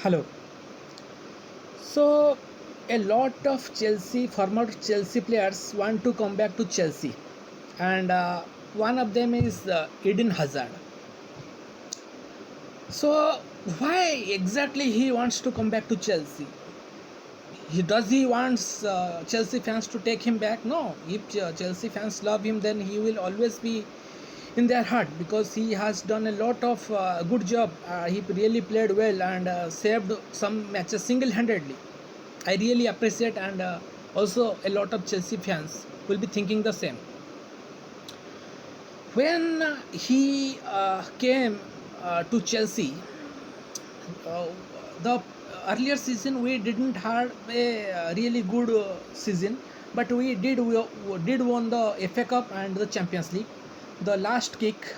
Hello. So, a lot of former Chelsea players want to come back to Chelsea, and one of them is Eden Hazard. So, why exactly he wants to come back to Chelsea? He wants Chelsea fans to take him back? No. If Chelsea fans love him, then he will always be in their heart because he has done a lot of good job. He really played well and saved some matches single-handedly. I really appreciate, and also a lot of Chelsea fans will be thinking the same. When he came to Chelsea, uh, the earlier season we didn't have a really good season, but we did won the FA Cup and the Champions League. The last kick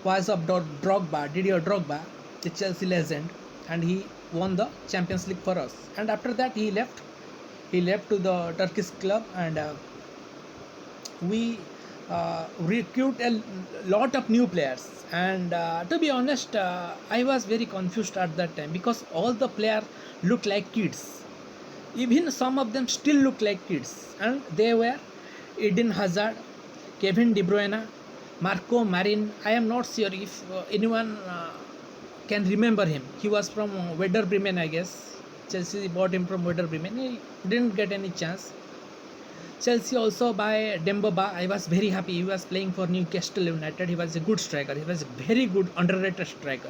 was of Drogba, Didier Drogba, the Chelsea legend, and he won the Champions League for us. And after that, he left. He left to the Turkish club, and we recruit a lot of new players. And to be honest, I was very confused at that time because all the players looked like kids. Even some of them still look like kids, and they were Eden Hazard, Kevin De Bruyne, Marco Marin. I am not sure if anyone can remember him. He was from Werder Bremen, I guess. Chelsea bought him from Werder Bremen. He didn't get any chance. Chelsea also by Dembaba. I was very happy. He was playing for Newcastle United. He was a good striker. He was a very good underrated striker.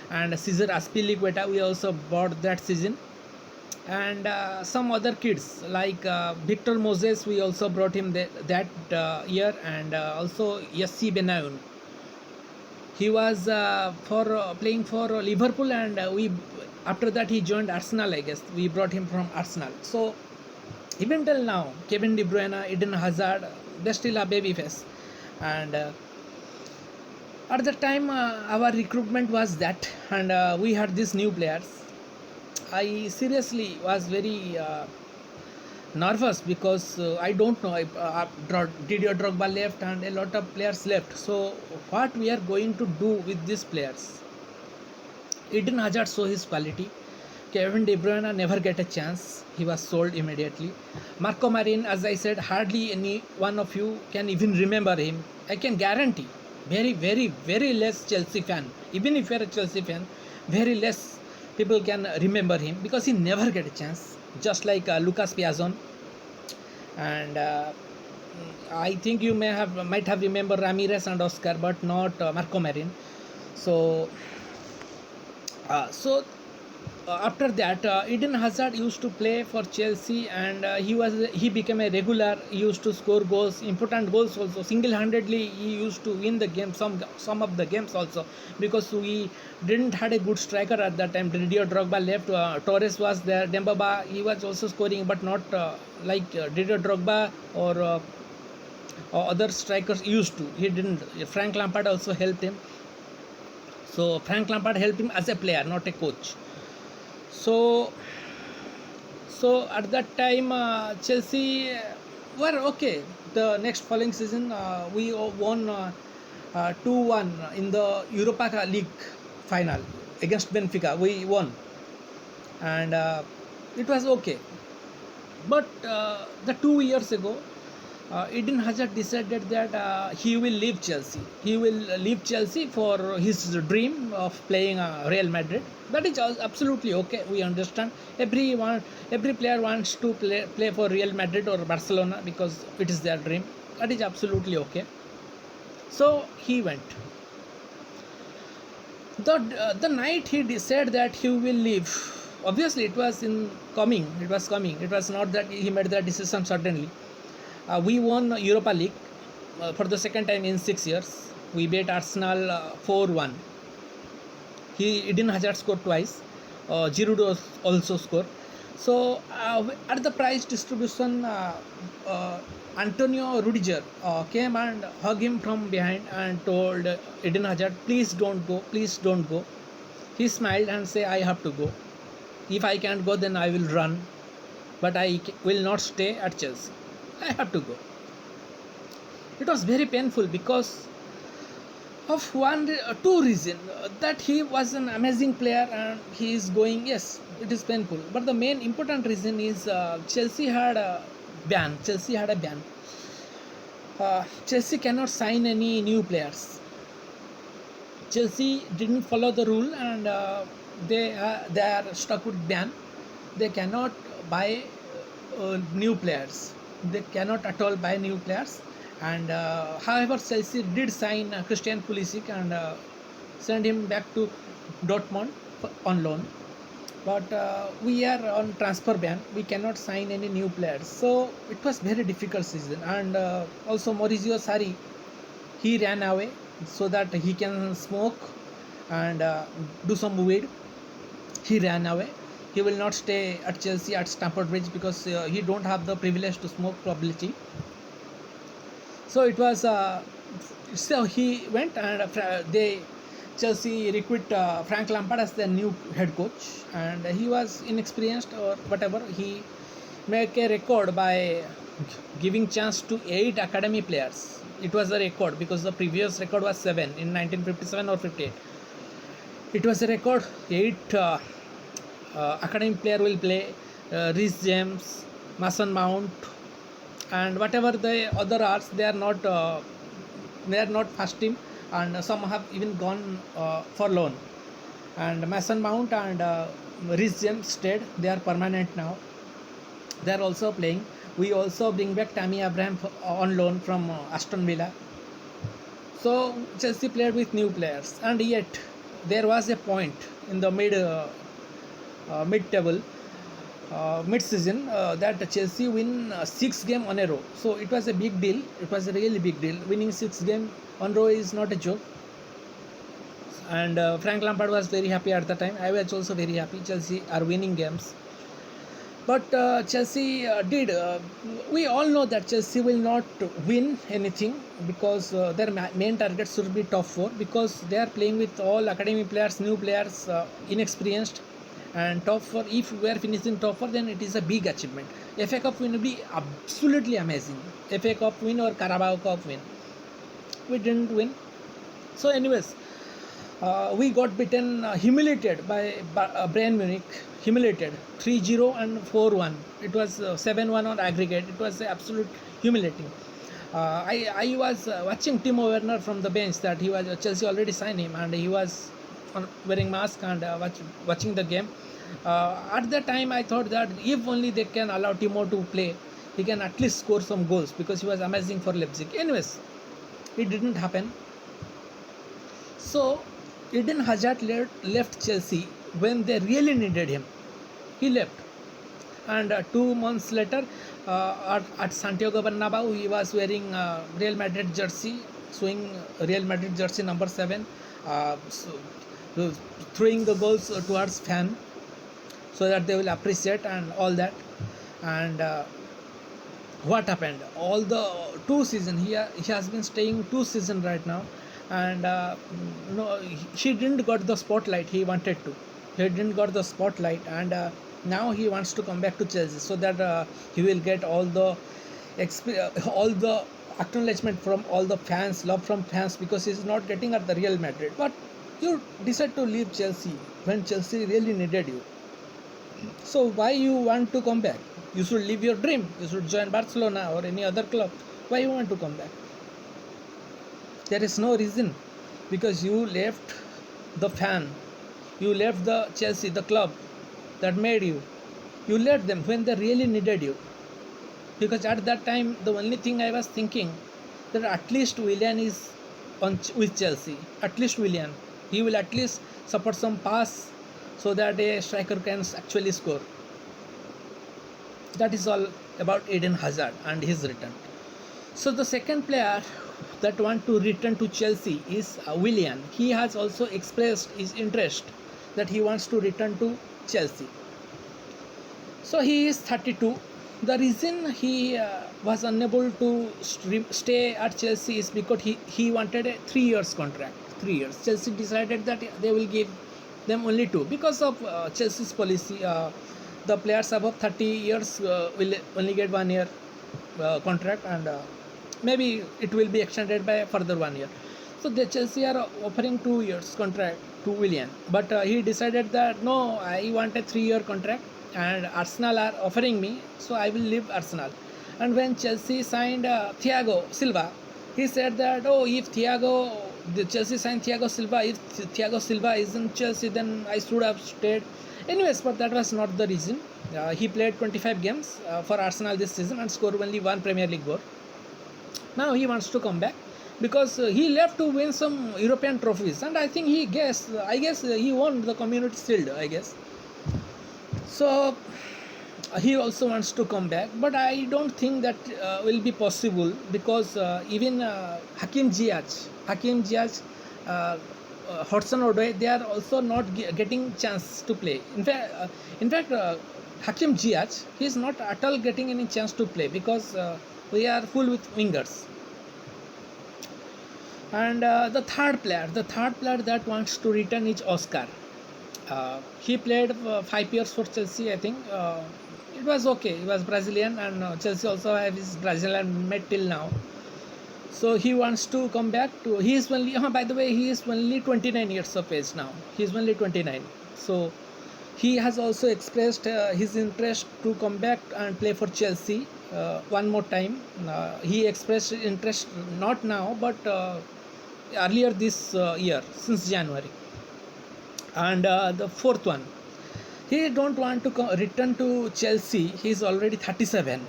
And Cesar Azpilicueta, we also bought that season. And some other kids like Victor Moses, we also brought him that year, and also Yassi Benayoun. He was for playing for Liverpool, and we after that he joined Arsenal. I guess we brought him from Arsenal. So even till now, Kevin De Bruyne, Eden Hazard, they still are baby face, and at the time our recruitment was that, and we had these new players. I seriously was very nervous because I don't know. Didier Drogba left and a lot of players left. So what we are going to do with these players? Eden Hazard saw his quality. Kevin De Bruyne never get a chance. He was sold immediately. Marco Marin, as I said, hardly any one of you can even remember him. I can guarantee, very, very, very less Chelsea fan. Even if you are a Chelsea fan, very less people can remember him because he never get a chance. Just like Lucas Piazon, and I think you might have remember Ramirez and Oscar, but not Marco Marin. So so after that, Eden Hazard used to play for Chelsea, and he became a regular. He used to score goals, important goals also. Single-handedly, he used to win the game, some of the games also, because we didn't had a good striker at that time. Didier Drogba left. Torres was there. Dembaba, he was also scoring, but not like Didier Drogba or other strikers used to. He didn't. Frank Lampard also helped him. So Frank Lampard helped him as a player, not a coach. So at that time, Chelsea were okay. The next following season, we won 2-1 in the Europa League final against Benfica. We won, and it was okay. But the 2 years ago, Eden Hazard decided that he will leave Chelsea. He will leave Chelsea for his dream of playing Real Madrid. That is absolutely okay. We understand. Every player wants to play for Real Madrid or Barcelona because it is their dream. That is absolutely okay. So he went. The night he decided that he will leave. Obviously, it was coming. It was coming. It was not that he made that decision suddenly. We won Europa League for the second time in 6 years. We beat Arsenal 4-1. Eden Hazard scored twice. Giroud also scored. So at the prize distribution, Antonio Rudiger came and hugged him from behind and told Eden Hazard, "Please don't go. Please don't go." He smiled and said, "I have to go. If I can't go, then I will run. But I will not stay at Chelsea. I have to go." It was very painful because Two reason that he was an amazing player and he is going, yes, it is painful, but the main important reason is Chelsea had a ban. Chelsea cannot sign any new players. Chelsea didn't follow the rule, and they are stuck with ban. They cannot buy new players. They cannot at all buy new players. And however, Chelsea did sign Christian Pulisic and send him back to Dortmund on loan. But we are on transfer ban. We cannot sign any new players. So it was very difficult season. And also Maurizio Sarri, he ran away so that he can smoke and do some weed. He ran away. He will not stay at Chelsea at Stamford Bridge because he don't have the privilege to smoke probably. So it was so he went, and they Chelsea recruit Frank Lampard as their new head coach, and he was inexperienced or whatever. He make a record by giving chance to 8 academy players. It was a record because the previous record was 7 in 1957 or 58. It was a record. 8 academy player will play. Reece James, Mason Mount, and whatever the other are, they are not first team, and some have even gone for loan. And Mason Mount and Reece James stayed. They are permanent now. They are also playing. We also bring back Tammy Abraham on loan from Aston Villa. So Chelsea played with new players, and yet there was a point in the mid table, mid season, that Chelsea win 6 games on a row. So it was a big deal. It was a really big deal. Winning 6 games on row is not a joke. And Frank Lampard was very happy at the time. I was also very happy. Chelsea are winning games. But Chelsea did. We all know that Chelsea will not win anything because their main target should be top 4, because they are playing with all academy players, new players, inexperienced. And top 4, if we are finishing top 4, then it is a big achievement. FA Cup win will be absolutely amazing. FA Cup win or Carabao Cup win. We didn't win. So anyways, we got beaten, humiliated by Bayern Munich. Humiliated 3-0 and 4-1. It was 7-1 on aggregate. It was absolute humiliating. I was watching Timo Werner from the bench, that he was Chelsea already signed him, and he was wearing mask and watching the game. At that time I thought that if only they can allow Timo to play, he can at least score some goals, because he was amazing for Leipzig. Anyways, it didn't happen. So Eden Hazard left Chelsea when they really needed him. He left, and 2 months later, at Santiago Bernabeu, he was wearing Real Madrid jersey, showing Real Madrid jersey number 7, throwing the goals towards fan, so that they will appreciate and all that. And what happened? All the 2 seasons, he has been staying 2 seasons right now, and he didn't got the spotlight he wanted to. He didn't got the spotlight, and now he wants to come back to Chelsea, so that he will get all the acknowledgement from all the fans, love from fans, because he is not getting at the Real Madrid. But you decide to leave Chelsea when Chelsea really needed you. So why you want to come back? You should live your dream. You should join Barcelona or any other club. Why you want to come back? There is no reason, because you left the fan. You left the Chelsea, the club that made you. You left them when they really needed you. Because at that time, the only thing I was thinking, that at least Willian is with Chelsea. At least Willian. He will at least support some pass, so that a striker can actually score. That is all about Eden Hazard and his return. So the second player that want to return to Chelsea is Willian. He has also expressed his interest that he wants to return to Chelsea. So he is 32. The reason he was unable to stay at Chelsea is because he wanted a 3 years contract. 3 years. Chelsea decided that they will give them only 2 because of Chelsea's policy. The players above 30 years will only get 1 year contract, and maybe it will be extended by further 1 year. So the Chelsea are offering 2 years contract to Willian, but he decided that no, I want a 3-year contract, and Arsenal are offering me, so I will leave Arsenal. And when Chelsea signed Thiago Silva, he said that if the Chelsea signed Thiago Silva, if Thiago Silva is in Chelsea, then I should have stayed. Anyways, but that was not the reason. He played 25 games for Arsenal this season and scored only one Premier League goal. Now he wants to come back because he left to win some European trophies, and I think I guess he won the Community Shield, I guess. So he also wants to come back, but I don't think that will be possible because even Hakim Ziyech, Hudson Odoi, they are also not getting chance to play. In fact, Hakim Ziyech, he is not at all getting any chance to play because we are full with wingers. And the third player that wants to return is Oscar. He played 5 years for Chelsea, I think. It was okay. He was Brazilian, and Chelsea also have his Brazilian mate till now. So he wants to come back to. He is only. By the way, he is only 29 years of age now. He is only 29. So he has also expressed his interest to come back and play for Chelsea one more time. He expressed interest not now, but earlier this year, since January. And the fourth one, he don't want to return to Chelsea. He is already 37.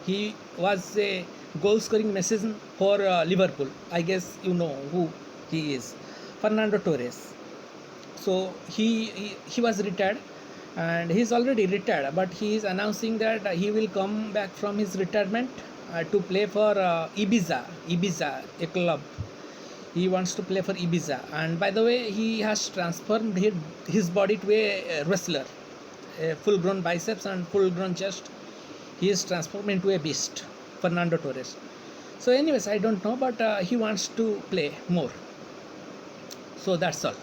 He was a goal scoring machine for Liverpool. I guess you know who he is, Fernando Torres. So he was retired, and he is already retired, but he is announcing that he will come back from his retirement to play for Ibiza, a club. He wants to play for Ibiza, and by the way, he has transformed his body to a wrestler, a full-grown biceps and full-grown chest. He is transformed into a beast, Fernando Torres. So anyways, I don't know, but he wants to play more. So that's all.